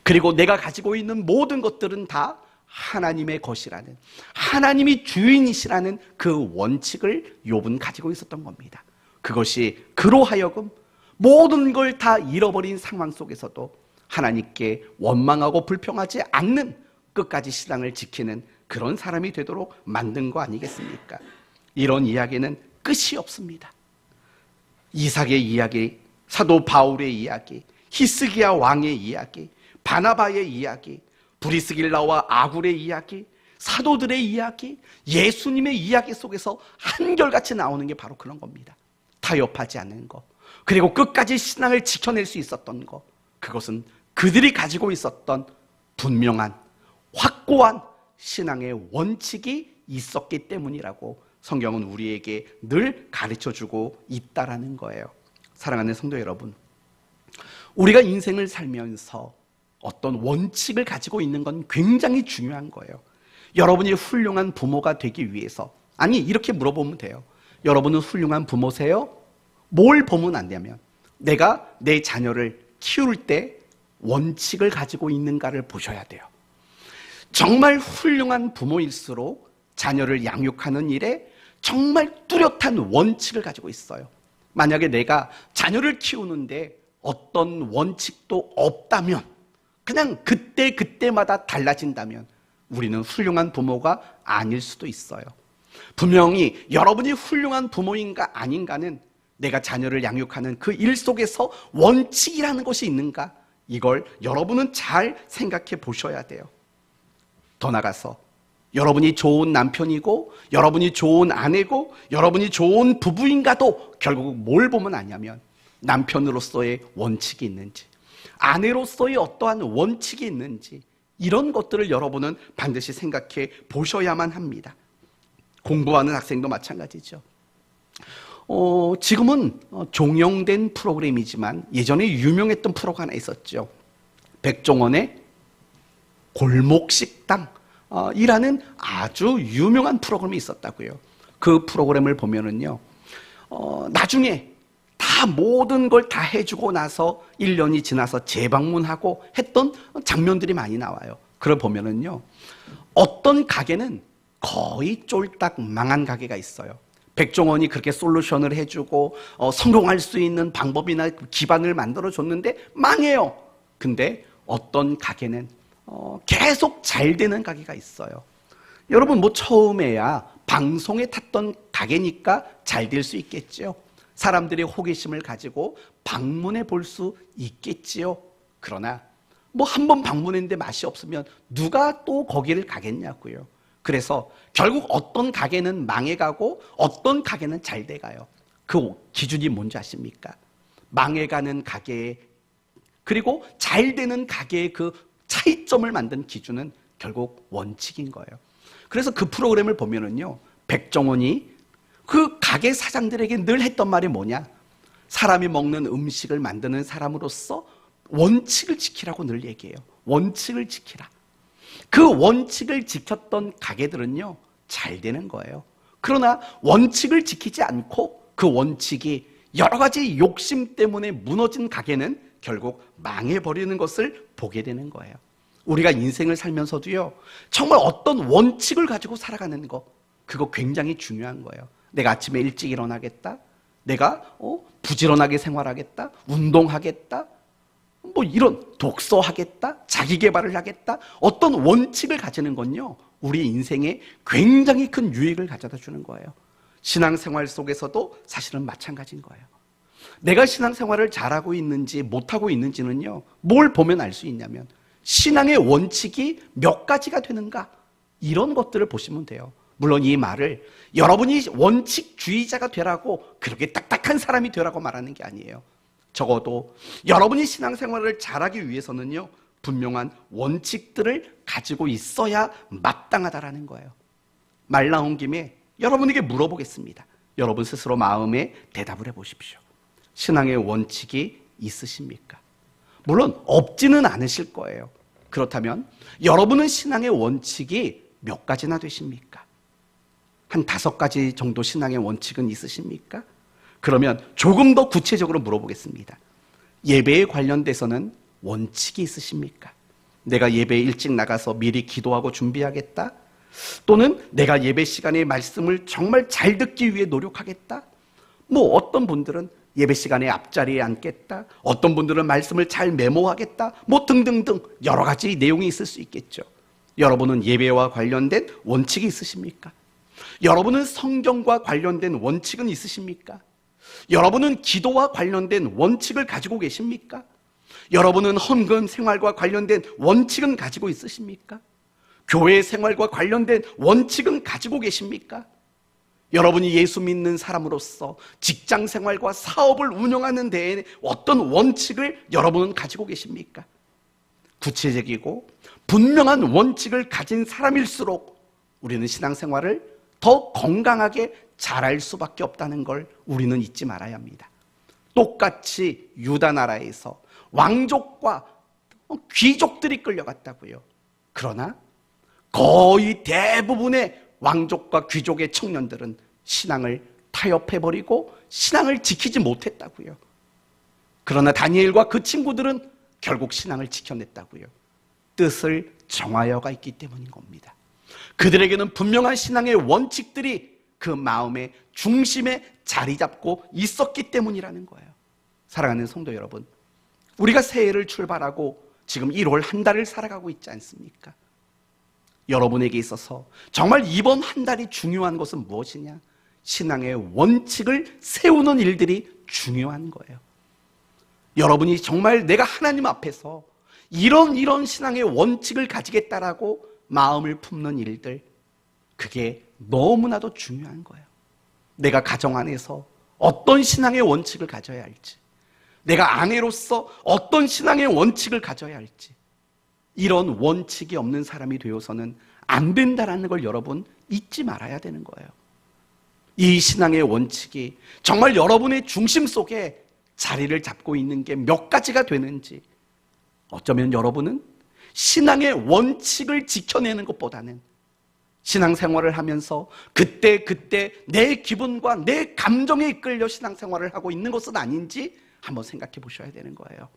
그리고 내가 가지고 있는 모든 것들은 다 하나님의 것이라는, 하나님이 주인이시라는 그 원칙을 욥은 가지고 있었던 겁니다. 그것이 그로 하여금 모든 걸 다 잃어버린 상황 속에서도 하나님께 원망하고 불평하지 않는 끝까지 신앙을 지키는 그런 사람이 되도록 만든 거 아니겠습니까? 이런 이야기는 끝이 없습니다. 이삭의 이야기, 사도 바울의 이야기, 히스기야 왕의 이야기, 바나바의 이야기, 브리스길라와 아굴의 이야기, 사도들의 이야기, 예수님의 이야기 속에서 한결같이 나오는 게 바로 그런 겁니다. 타협하지 않는 것, 그리고 끝까지 신앙을 지켜낼 수 있었던 것, 그것은 그들이 가지고 있었던 분명한 확고한 신앙의 원칙이 있었기 때문이라고 성경은 우리에게 늘 가르쳐주고 있다라는 거예요. 사랑하는 성도 여러분, 우리가 인생을 살면서 어떤 원칙을 가지고 있는 건 굉장히 중요한 거예요. 여러분이 훌륭한 부모가 되기 위해서, 아니 이렇게 물어보면 돼요. 여러분은 훌륭한 부모세요? 뭘 보면 안 되냐면 내가 내 자녀를 키울 때 원칙을 가지고 있는가를 보셔야 돼요. 정말 훌륭한 부모일수록 자녀를 양육하는 일에 정말 뚜렷한 원칙을 가지고 있어요. 만약에 내가 자녀를 키우는데 어떤 원칙도 없다면, 그냥 그때마다 달라진다면 우리는 훌륭한 부모가 아닐 수도 있어요. 분명히 여러분이 훌륭한 부모인가 아닌가는 내가 자녀를 양육하는 그 일 속에서 원칙이라는 것이 있는가, 이걸 여러분은 잘 생각해 보셔야 돼요. 더 나가서 여러분이 좋은 남편이고 여러분이 좋은 아내고 여러분이 좋은 부부인가도 결국 뭘 보면 아냐면 남편으로서의 원칙이 있는지, 아내로서의 어떠한 원칙이 있는지, 이런 것들을 여러분은 반드시 생각해 보셔야만 합니다. 공부하는 학생도 마찬가지죠. 지금은 종영된 프로그램이지만 예전에 유명했던 프로가 하나 있었죠. 백종원의 골목식당 이라는 아주 유명한 프로그램이 있었다고요. 그 프로그램을 보면은요, 나중에 다 모든 걸 다 해주고 나서 1년이 지나서 재방문하고 했던 장면들이 많이 나와요. 그걸 보면은요, 어떤 가게는 거의 쫄딱 망한 가게가 있어요. 백종원이 그렇게 솔루션을 해주고 성공할 수 있는 방법이나 기반을 만들어줬는데 망해요. 근데 어떤 가게는 계속 잘 되는 가게가 있어요. 여러분 뭐 처음에야 방송에 탔던 가게니까 잘 될 수 있겠죠. 사람들이 호기심을 가지고 방문해 볼 수 있겠지요. 그러나 뭐 한 번 방문했는데 맛이 없으면 누가 또 거기를 가겠냐고요. 그래서 결국 어떤 가게는 망해가고 어떤 가게는 잘 돼가요. 그 기준이 뭔지 아십니까? 망해가는 가게, 그리고 잘 되는 가게의 그 차이점을 만든 기준은 결국 원칙인 거예요. 그래서 그 프로그램을 보면은요, 백종원이 그 가게 사장들에게 늘 했던 말이 뭐냐? 사람이 먹는 음식을 만드는 사람으로서 원칙을 지키라고 늘 얘기해요. 원칙을 지키라. 그 원칙을 지켰던 가게들은요, 잘 되는 거예요. 그러나 원칙을 지키지 않고 그 원칙이 여러 가지 욕심 때문에 무너진 가게는 결국 망해버리는 것을 보게 되는 거예요. 우리가 인생을 살면서도요, 정말 어떤 원칙을 가지고 살아가는 거, 그거 굉장히 중요한 거예요. 내가 아침에 일찍 일어나겠다, 내가 부지런하게 생활하겠다, 운동하겠다, 뭐 이런 독서하겠다, 자기 개발을 하겠다, 어떤 원칙을 가지는 건요, 우리 인생에 굉장히 큰 유익을 가져다 주는 거예요. 신앙생활 속에서도 사실은 마찬가지인 거예요. 내가 신앙생활을 잘하고 있는지 못하고 있는지는요, 뭘 보면 알 수 있냐면 신앙의 원칙이 몇 가지가 되는가, 이런 것들을 보시면 돼요. 물론 이 말을 여러분이 원칙주의자가 되라고, 그렇게 딱딱한 사람이 되라고 말하는 게 아니에요. 적어도 여러분이 신앙생활을 잘하기 위해서는요, 분명한 원칙들을 가지고 있어야 마땅하다라는 거예요. 말 나온 김에 여러분에게 물어보겠습니다. 여러분 스스로 마음에 대답을 해보십시오. 신앙의 원칙이 있으십니까? 물론 없지는 않으실 거예요. 그렇다면 여러분은 신앙의 원칙이 몇 가지나 되십니까? 한 5가지 정도 신앙의 원칙은 있으십니까? 그러면 조금 더 구체적으로 물어보겠습니다. 예배에 관련돼서는 원칙이 있으십니까? 내가 예배에 일찍 나가서 미리 기도하고 준비하겠다? 또는 내가 예배 시간에 말씀을 정말 잘 듣기 위해 노력하겠다? 뭐 어떤 분들은 예배 시간에 앞자리에 앉겠다, 어떤 분들은 말씀을 잘 메모하겠다, 뭐 등등등 여러 가지 내용이 있을 수 있겠죠. 여러분은 예배와 관련된 원칙이 있으십니까? 여러분은 성경과 관련된 원칙은 있으십니까? 여러분은 기도와 관련된 원칙을 가지고 계십니까? 여러분은 헌금 생활과 관련된 원칙은 가지고 있으십니까? 교회 생활과 관련된 원칙은 가지고 계십니까? 여러분이 예수 믿는 사람으로서 직장 생활과 사업을 운영하는 데에 어떤 원칙을 여러분은 가지고 계십니까? 구체적이고 분명한 원칙을 가진 사람일수록 우리는 신앙생활을 더 건강하게 잘할 수밖에 없다는 걸 우리는 잊지 말아야 합니다. 똑같이 유다 나라에서 왕족과 귀족들이 끌려갔다고요. 그러나 거의 대부분의 왕족과 귀족의 청년들은 신앙을 타협해버리고 신앙을 지키지 못했다고요. 그러나 다니엘과 그 친구들은 결국 신앙을 지켜냈다고요. 뜻을 정하여가 있기 때문인 겁니다. 그들에게는 분명한 신앙의 원칙들이 그 마음의 중심에 자리 잡고 있었기 때문이라는 거예요. 사랑하는 성도 여러분, 우리가 새해를 출발하고 지금 1월 한 달을 살아가고 있지 않습니까? 여러분에게 있어서 정말 이번 한 달이 중요한 것은 무엇이냐? 신앙의 원칙을 세우는 일들이 중요한 거예요. 여러분이 정말 내가 하나님 앞에서 이런 신앙의 원칙을 가지겠다라고 마음을 품는 일들, 그게 너무나도 중요한 거예요. 내가 가정 안에서 어떤 신앙의 원칙을 가져야 할지, 내가 아내로서 어떤 신앙의 원칙을 가져야 할지, 이런 원칙이 없는 사람이 되어서는 안 된다는 걸 여러분 잊지 말아야 되는 거예요. 이 신앙의 원칙이 정말 여러분의 중심 속에 자리를 잡고 있는 게 몇 가지가 되는지, 어쩌면 여러분은 신앙의 원칙을 지켜내는 것보다는 신앙생활을 하면서 그때 내 기분과 내 감정에 이끌려 신앙생활을 하고 있는 것은 아닌지 한번 생각해 보셔야 되는 거예요.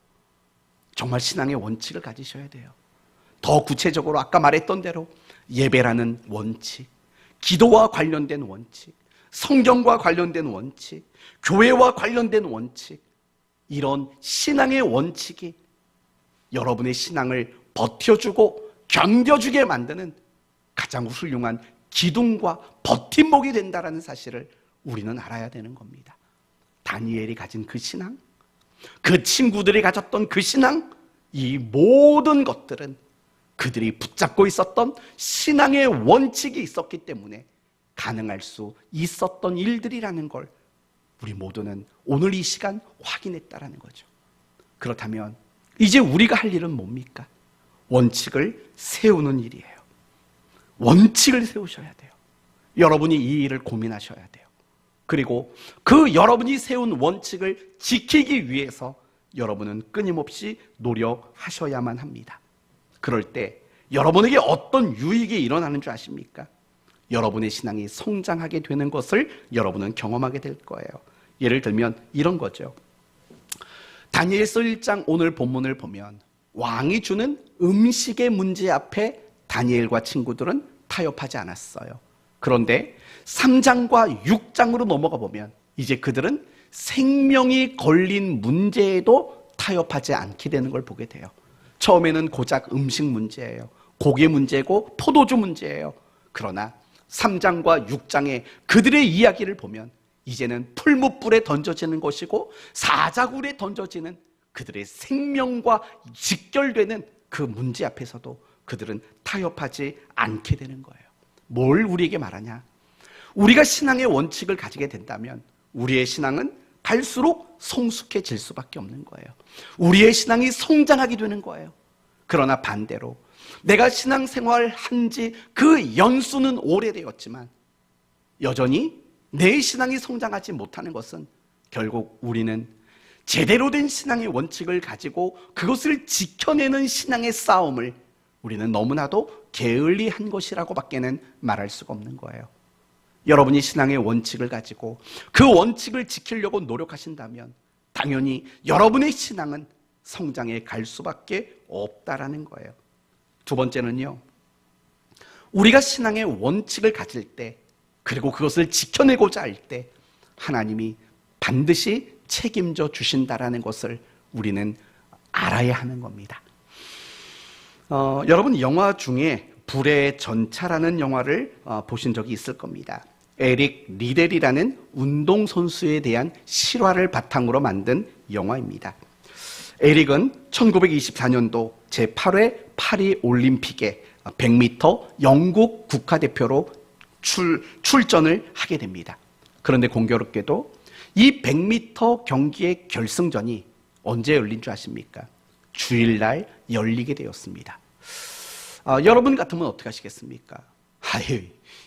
정말 신앙의 원칙을 가지셔야 돼요. 더 구체적으로 아까 말했던 대로 예배라는 원칙, 기도와 관련된 원칙, 성경과 관련된 원칙, 교회와 관련된 원칙, 이런 신앙의 원칙이 여러분의 신앙을 버텨주고 견뎌주게 만드는 가장 훌륭한 기둥과 버팀목이 된다는 사실을 우리는 알아야 되는 겁니다. 다니엘이 가진 그 신앙, 그 친구들이 가졌던 그 신앙, 이 모든 것들은 그들이 붙잡고 있었던 신앙의 원칙이 있었기 때문에 가능할 수 있었던 일들이라는 걸 우리 모두는 오늘 이 시간 확인했다라는 거죠. 그렇다면 이제 우리가 할 일은 뭡니까? 원칙을 세우는 일이에요. 원칙을 세우셔야 돼요. 여러분이 이 일을 고민하셔야 돼요. 그리고 그 여러분이 세운 원칙을 지키기 위해서 여러분은 끊임없이 노력하셔야만 합니다. 그럴 때 여러분에게 어떤 유익이 일어나는 줄 아십니까? 여러분의 신앙이 성장하게 되는 것을 여러분은 경험하게 될 거예요. 예를 들면 이런 거죠. 다니엘서 1장 오늘 본문을 보면 왕이 주는 음식의 문제 앞에 다니엘과 친구들은 타협하지 않았어요. 그런데 3장과 6장으로 넘어가 보면 이제 그들은 생명이 걸린 문제에도 타협하지 않게 되는 걸 보게 돼요. 처음에는 고작 음식 문제예요. 고기 문제고 포도주 문제예요. 그러나 3장과 6장의 그들의 이야기를 보면 이제는 풀무불에 던져지는 것이고 사자굴에 던져지는 그들의 생명과 직결되는 그 문제 앞에서도 그들은 타협하지 않게 되는 거예요. 뭘 우리에게 말하냐? 우리가 신앙의 원칙을 가지게 된다면 우리의 신앙은 갈수록 성숙해질 수밖에 없는 거예요. 우리의 신앙이 성장하게 되는 거예요. 그러나 반대로 내가 신앙생활 한지 그 연수는 오래되었지만 여전히 내 신앙이 성장하지 못하는 것은 결국 우리는 제대로 된 신앙의 원칙을 가지고 그것을 지켜내는 신앙의 싸움을 우리는 너무나도 게을리한 것이라고 밖에는 말할 수가 없는 거예요. 여러분이 신앙의 원칙을 가지고 그 원칙을 지키려고 노력하신다면 당연히 여러분의 신앙은 성장해 갈 수밖에 없다라는 거예요. 두 번째는요, 우리가 신앙의 원칙을 가질 때 그리고 그것을 지켜내고자 할 때 하나님이 반드시 책임져 주신다라는 것을 우리는 알아야 하는 겁니다. 여러분 영화 중에 불의 전차라는 영화를 보신 적이 있을 겁니다. 에릭 리델이라는 운동선수에 대한 실화를 바탕으로 만든 영화입니다. 에릭은 1924년도 제8회 파리 올림픽에 100m 영국 국가대표로 출전을 하게 됩니다. 그런데 공교롭게도 이 100m 경기의 결승전이 언제 열린 줄 아십니까? 주일날 열리게 되었습니다. 여러분 같으면 어떻게 하시겠습니까?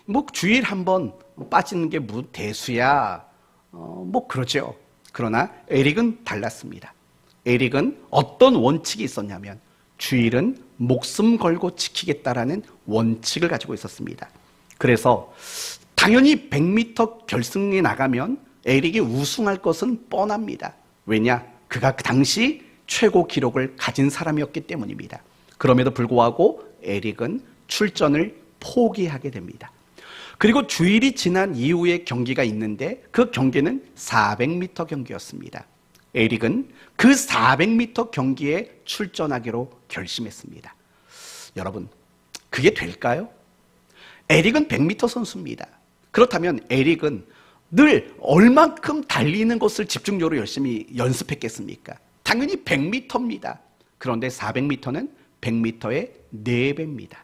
뭐 주일 한번 빠지는 게 무슨 대수야. 뭐 그러죠. 그러나 에릭은 달랐습니다. 에릭은 어떤 원칙이 있었냐면 주일은 목숨 걸고 지키겠다라는 원칙을 가지고 있었습니다. 그래서 당연히 100m 결승에 나가면 에릭이 우승할 것은 뻔합니다. 왜냐? 그가 그 당시 최고 기록을 가진 사람이었기 때문입니다. 그럼에도 불구하고 에릭은 출전을 포기하게 됩니다. 그리고 주일이 지난 이후에 경기가 있는데 그 경기는 400m 경기였습니다. 에릭은 그 400m 경기에 출전하기로 결심했습니다. 여러분, 그게 될까요? 에릭은 100m 선수입니다. 그렇다면 에릭은 늘 얼만큼 달리는 것을 집중적으로 열심히 연습했겠습니까? 당연히 100m입니다. 그런데 400m는 100m의 4배입니다.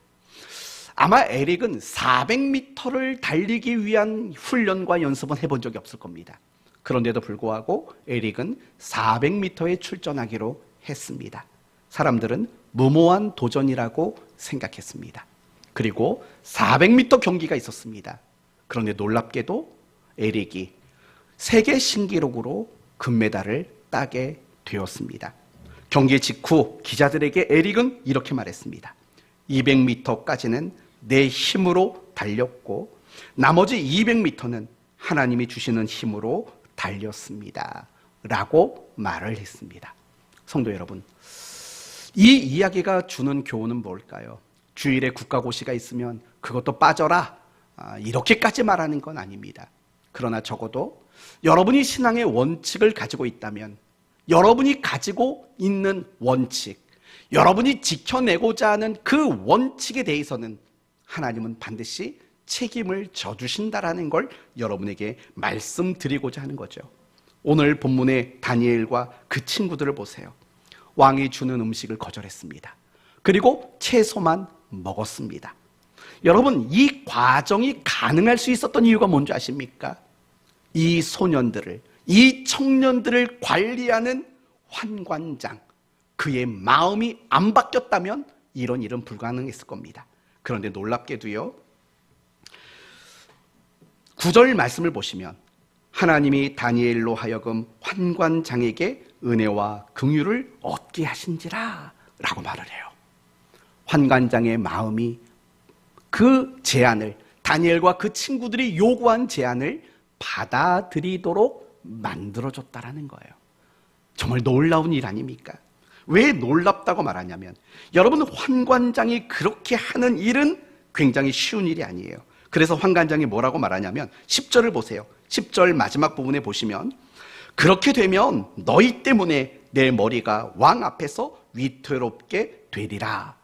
아마 에릭은 400m를 달리기 위한 훈련과 연습은 해본 적이 없을 겁니다. 그런데도 불구하고 에릭은 400m에 출전하기로 했습니다. 사람들은 무모한 도전이라고 생각했습니다. 그리고 400m 경기가 있었습니다. 그런데 놀랍게도 에릭이 세계 신기록으로 금메달을 따게 되었습니다. 경기 직후 기자들에게 에릭은 이렇게 말했습니다. 200m까지는 내 힘으로 달렸고 나머지 200m는 하나님이 주시는 힘으로 달렸습니다. 라고 말을 했습니다. 성도 여러분, 이 이야기가 주는 교훈은 뭘까요? 주일에 국가고시가 있으면 그것도 빠져라, 이렇게까지 말하는 건 아닙니다. 그러나 적어도 여러분이 신앙의 원칙을 가지고 있다면 여러분이 가지고 있는 원칙, 여러분이 지켜내고자 하는 그 원칙에 대해서는 하나님은 반드시 책임을 져주신다라는 걸 여러분에게 말씀드리고자 하는 거죠. 오늘 본문의 다니엘과 그 친구들을 보세요. 왕이 주는 음식을 거절했습니다. 그리고 채소만 먹었습니다. 여러분, 이 과정이 가능할 수 있었던 이유가 뭔지 아십니까? 이 소년들을, 이 청년들을 관리하는 환관장, 그의 마음이 안 바뀌었다면 이런 일은 불가능했을 겁니다. 그런데 놀랍게도요, 9절 말씀을 보시면 하나님이 다니엘로 하여금 환관장에게 은혜와 긍휼을 얻게 하신지라 라고 말을 해요. 환관장의 마음이 그 제안을, 다니엘과 그 친구들이 요구한 제안을 받아들이도록 만들어줬다라는 거예요. 정말 놀라운 일 아닙니까? 왜 놀랍다고 말하냐면, 여러분, 환관장이 그렇게 하는 일은 굉장히 쉬운 일이 아니에요. 그래서 환관장이 뭐라고 말하냐면 10절을 보세요. 10절 마지막 부분에 보시면, 그렇게 되면 너희 때문에 내 머리가 왕 앞에서 위태롭게 되리라.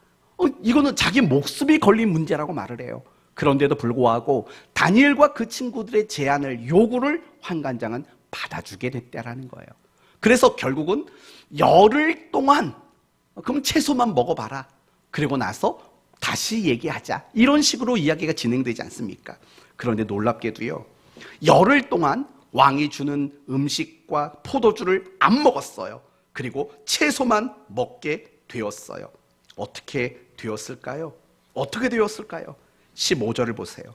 이거는 자기 목숨이 걸린 문제라고 말을 해요. 그런데도 불구하고 다니엘과 그 친구들의 제안을, 요구를 환관장은 받아주게 됐다라는 거예요. 그래서 결국은 열흘 동안, 그럼 채소만 먹어봐라, 그리고 나서 다시 얘기하자, 이런 식으로 이야기가 진행되지 않습니까? 그런데 놀랍게도요, 열흘 동안 왕이 주는 음식과 포도주를 안 먹었어요. 그리고 채소만 먹게 되었어요. 어떻게 되었을까요? 어떻게 되었을까요? 15절을 보세요.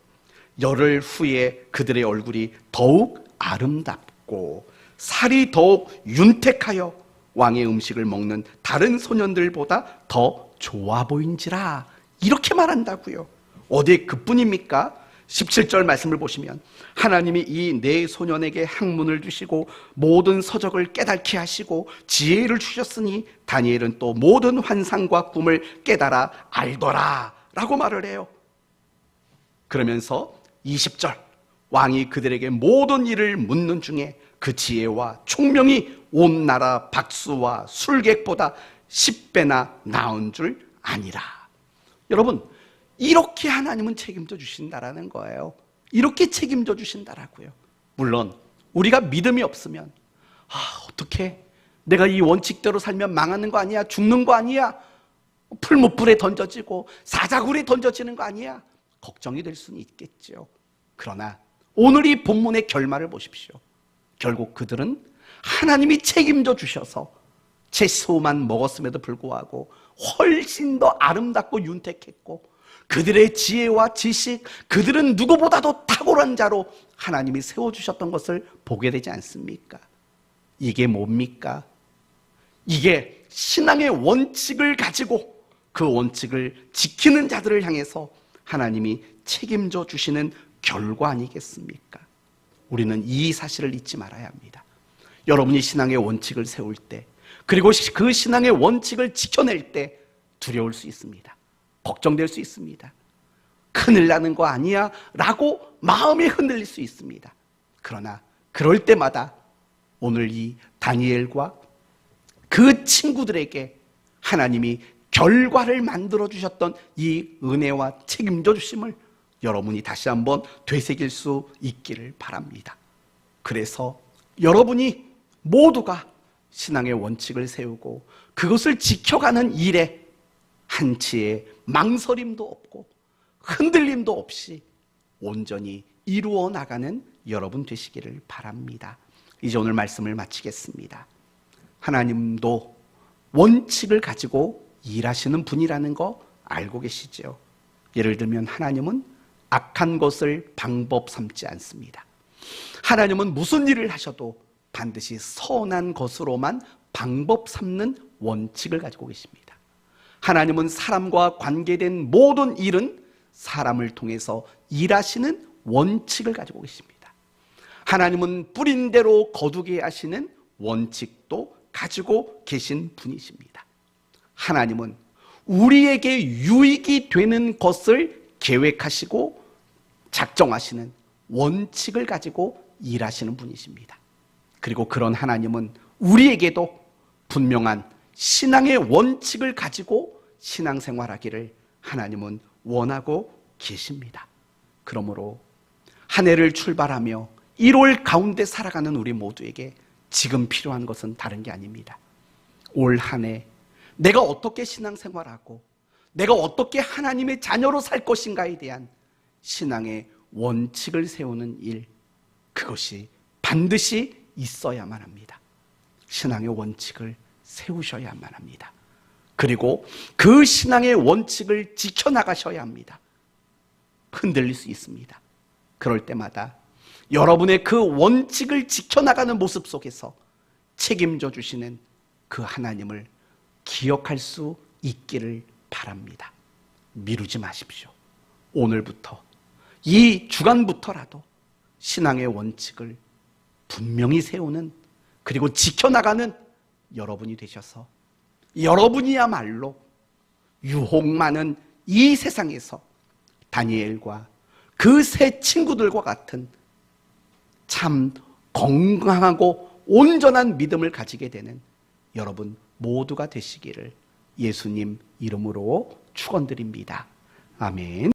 열흘 후에 그들의 얼굴이 더욱 아름답고 살이 더욱 윤택하여 왕의 음식을 먹는 다른 소년들보다 더 좋아 보인지라, 이렇게 말한다고요. 어디에 그뿐입니까? 17절 말씀을 보시면 하나님이 이 네 소년에게 학문을 주시고 모든 서적을 깨닫게 하시고 지혜를 주셨으니 다니엘은 또 모든 환상과 꿈을 깨달아 알더라 라고 말을 해요. 그러면서 20절, 왕이 그들에게 모든 일을 묻는 중에 그 지혜와 총명이 온 나라 박수와 술객보다 10배나 나은 줄 아니라. 여러분, 이렇게 하나님은 책임져 주신다라는 거예요. 이렇게 책임져 주신다라고요. 물론 우리가 믿음이 없으면, 어떻게 내가 이 원칙대로 살면 망하는 거 아니야? 죽는 거 아니야? 풀무불에 던져지고 사자굴에 던져지는 거 아니야? 걱정이 될 수는 있겠죠. 그러나 오늘 이 본문의 결말을 보십시오. 결국 그들은 하나님이 책임져 주셔서 채소만 먹었음에도 불구하고 훨씬 더 아름답고 윤택했고, 그들의 지혜와 지식, 그들은 누구보다도 탁월한 자로 하나님이 세워주셨던 것을 보게 되지 않습니까? 이게 뭡니까? 이게 신앙의 원칙을 가지고 그 원칙을 지키는 자들을 향해서 하나님이 책임져 주시는 결과 아니겠습니까? 우리는 이 사실을 잊지 말아야 합니다. 여러분이 신앙의 원칙을 세울 때, 그리고 그 신앙의 원칙을 지켜낼 때 두려울 수 있습니다. 걱정될 수 있습니다. 큰일 나는 거 아니야? 라고 마음이 흔들릴 수 있습니다. 그러나 그럴 때마다 오늘 이 다니엘과 그 친구들에게 하나님이 결과를 만들어 주셨던 이 은혜와 책임져 주심을 여러분이 다시 한번 되새길 수 있기를 바랍니다. 그래서 여러분이 모두가 신앙의 원칙을 세우고 그것을 지켜가는 일에 한치의 망설임도 없고 흔들림도 없이 온전히 이루어 나가는 여러분 되시기를 바랍니다. 이제 오늘 말씀을 마치겠습니다. 하나님도 원칙을 가지고 일하시는 분이라는 거 알고 계시죠? 예를 들면 하나님은 악한 것을 방법 삼지 않습니다. 하나님은 무슨 일을 하셔도 반드시 선한 것으로만 방법 삼는 원칙을 가지고 계십니다. 하나님은 사람과 관계된 모든 일은 사람을 통해서 일하시는 원칙을 가지고 계십니다. 하나님은 뿌린 대로 거두게 하시는 원칙도 가지고 계신 분이십니다. 하나님은 우리에게 유익이 되는 것을 계획하시고 작정하시는 원칙을 가지고 일하시는 분이십니다. 그리고 그런 하나님은 우리에게도 분명한 신앙의 원칙을 가지고 신앙생활하기를 하나님은 원하고 계십니다. 그러므로 한 해를 출발하며 1월 가운데 살아가는 우리 모두에게 지금 필요한 것은 다른 게 아닙니다. 올 한 해 내가 어떻게 신앙생활하고 내가 어떻게 하나님의 자녀로 살 것인가에 대한 신앙의 원칙을 세우는 일, 그것이 반드시 있어야만 합니다. 신앙의 원칙을 세우셔야만 합니다. 그리고 그 신앙의 원칙을 지켜나가셔야 합니다. 흔들릴 수 있습니다. 그럴 때마다 여러분의 그 원칙을 지켜나가는 모습 속에서 책임져 주시는 그 하나님을 기억할 수 있기를 바랍니다. 미루지 마십시오. 오늘부터, 이 주간부터라도 신앙의 원칙을 분명히 세우는, 그리고 지켜나가는 여러분이 되셔서 여러분이야말로 유혹 많은 이 세상에서 다니엘과 그 세 친구들과 같은 참 건강하고 온전한 믿음을 가지게 되는 여러분 모두가 되시기를 예수님 이름으로 축원드립니다. 아멘.